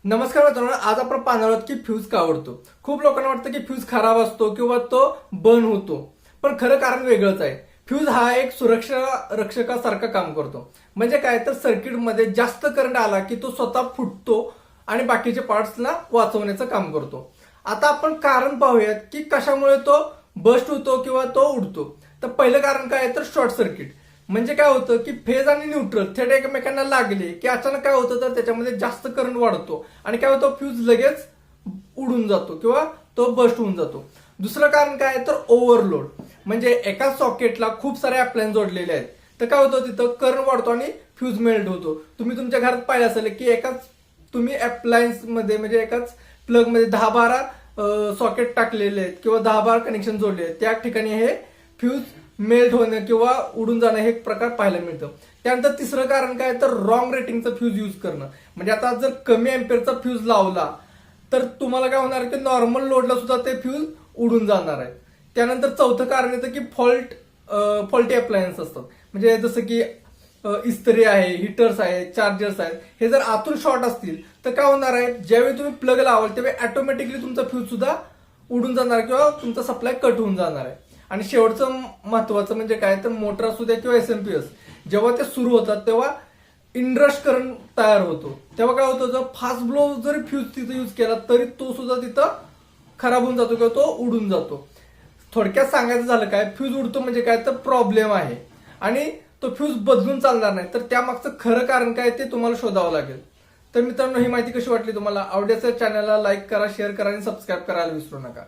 नमस्कार मित्रांनो, आज आपण पाहणार आहोत की फ्यूज का उडतो. खूप लोकांना वाटतं की फ्यूज खराब असतो किंवा तो बर्न होतो, पण खरं कारण वेगळंच आहे. फ्यूज हा एक सुरक्षा रक्षकासारखा काम करतो. म्हणजे काय तर सर्किटमध्ये जास्त करंट आला की तो स्वतः फुटतो आणि बाकीच्या पार्ट्सला वाचवण्याचं काम करतो. आता आपण कारण पाहूयात की कशामुळे तो बस्ट होतो किंवा तो उडतो. तर पहिलं कारण काय आहे तर शॉर्ट सर्किट. म्हणजे काय होतं की फेज आणि न्यूट्रल थेट एकमेकांना लागले की अचानक काय होतं तर त्याच्यामध्ये जास्त करंट वाढतो आणि काय होतं फ्यूज लगेच उडून जातो किंवा तो बस्ट होऊन जातो. दुसरं कारण काय आहे तर ओव्हरलोड. म्हणजे एका सॉकेटला खूप सारे अप्लायन्स जोडलेले आहेत, तर काय होतं तिथं करंट वाढतो आणि फ्यूज मेल्ट होतो. तुम्ही तुमच्या घरात पाहिलं असेल की एकाच तुम्ही अप्लायन्स मध्ये म्हणजे एकाच प्लग मध्ये 10-12 सॉकेट टाकलेले आहेत किंवा 10-12 कनेक्शन जोडले आहेत, त्या ठिकाणी हे फ्यूज मेल्ट होणं किंवा उडून जाणं हे एक प्रकार पाहायला मिळतं. त्यानंतर तिसरं कारण काय तर रॉंग रेटिंगचा फ्यूज यूज करणं. म्हणजे आता जर कमी अँपियरचा फ्यूज लावला तर तुम्हाला काय होणार की नॉर्मल लोडला सुद्धा ते फ्यूज उडून जाणार आहे. त्यानंतर चौथं कारण येतं की फॉल्टी अप्लायन्स असतात. म्हणजे जसं की इस्त्री आहे, हिटर्स आहेत, चार्जर्स आहेत, हे जर आतून शॉर्ट असतील तर काय होणार आहे, ज्यावेळी तुम्ही प्लग लावाल त्यावेळी ऑटोमॅटिकली तुमचा फ्यूज सुद्धा उडून जाणार किंवा तुमचा सप्लाय कट होऊन जाणार आहे. आणि शेवटचं महत्वाचं म्हणजे काय तर मोटर असू द्या किंवा एसएमपीएस, जेव्हा ते सुरू होतात तेव्हा इनरश करंट तयार होतो. तेव्हा काय होतं जर फास्ट ब्लो जरी फ्यूज तिथं यूज केला तरी तो सुद्धा तिथं खराब होऊन जातो किंवा तो उडून जातो. थोडक्यात सांगायचं झालं काय, फ्यूज उडतो म्हणजे काय तर प्रॉब्लेम आहे आणि तो फ्यूज बदलून चालणार नाही. तर त्यामागचं खरं कारण काय ते तुम्हाला शोधावं लागेल. तर मित्रांनो, ही माहिती कशी वाटली तुम्हाला? आवडल्यास चॅनलला लाईक करा, शेअर करा आणि सबस्क्राईब करायला विसरू नका.